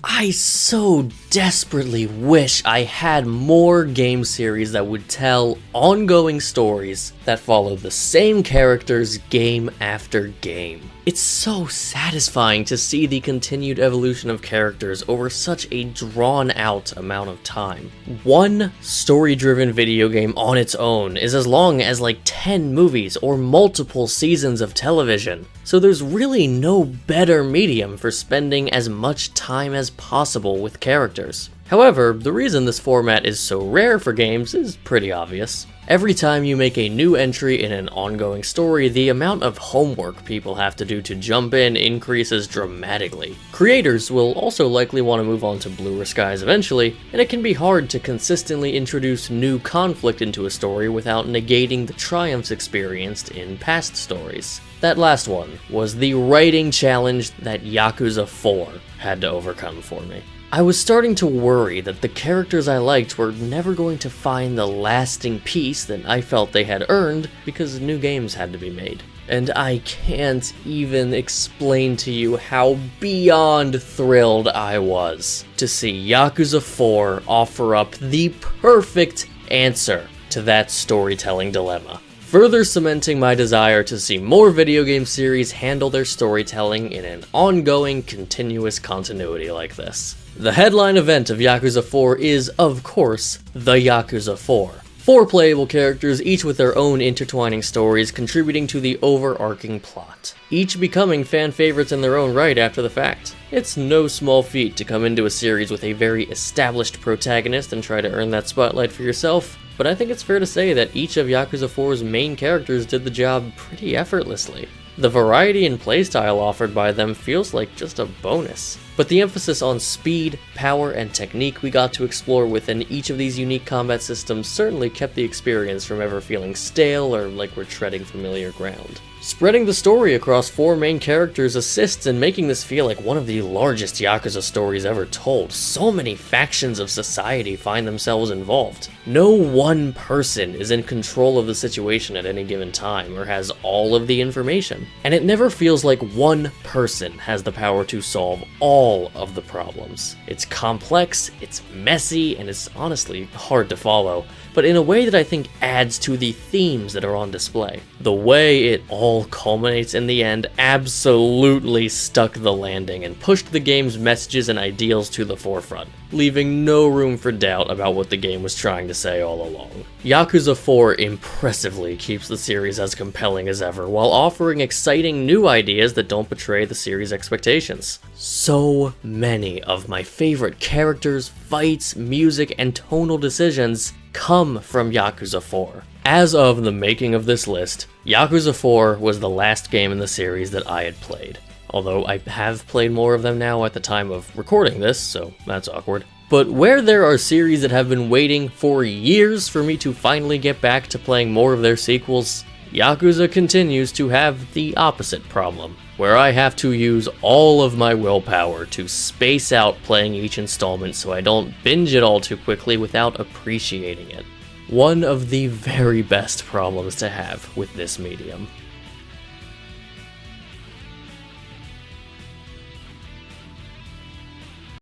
I so desperately wish I had more game series that would tell ongoing stories that followed the same characters game after game. It's so satisfying to see the continued evolution of characters over such a drawn-out amount of time. One story-driven video game on its own is as long as like 10 movies or multiple seasons of television, so there's really no better medium for spending as much time as possible with characters. However, the reason this format is so rare for games is pretty obvious. Every time you make a new entry in an ongoing story, the amount of homework people have to do to jump in increases dramatically. Creators will also likely want to move on to bluer skies eventually, and it can be hard to consistently introduce new conflict into a story without negating the triumphs experienced in past stories. That last one was the writing challenge that Yakuza 4 had to overcome for me. I was starting to worry that the characters I liked were never going to find the lasting peace that I felt they had earned because new games had to be made. And I can't even explain to you how beyond thrilled I was to see Yakuza 4 offer up the perfect answer to that storytelling dilemma, further cementing my desire to see more video game series handle their storytelling in an ongoing, continuous continuity like this. The headline event of Yakuza 4 is, of course, the Yakuza 4. 4 playable characters, each with their own intertwining stories, contributing to the overarching plot, each becoming fan favorites in their own right after the fact. It's no small feat to come into a series with a very established protagonist and try to earn that spotlight for yourself, but I think it's fair to say that each of Yakuza 4's main characters did the job pretty effortlessly. The variety and playstyle offered by them feels like just a bonus. But the emphasis on speed, power, and technique we got to explore within each of these unique combat systems certainly kept the experience from ever feeling stale or like we're treading familiar ground. Spreading the story across 4 main characters assists in making this feel like one of the largest Yakuza stories ever told. So many factions of society find themselves involved. No one person is in control of the situation at any given time or has all of the information. And it never feels like one person has the power to solve all of the problems. It's complex, it's messy, and it's honestly hard to follow, but in a way that I think adds to the themes that are on display. The way it all culminates in the end absolutely stuck the landing and pushed the game's messages and ideals to the forefront, leaving no room for doubt about what the game was trying to say all along. Yakuza 4 impressively keeps the series as compelling as ever, while offering exciting new ideas that don't betray the series' expectations. So many of my favorite characters, fights, music, and tonal decisions come from Yakuza 4. As of the making of this list, Yakuza 4 was the last game in the series that I had played. Although I have played more of them now at the time of recording this, so that's awkward. But where there are series that have been waiting for years for me to finally get back to playing more of their sequels, Yakuza continues to have the opposite problem, where I have to use all of my willpower to space out playing each installment so I don't binge it all too quickly without appreciating it. One of the very best problems to have with this medium.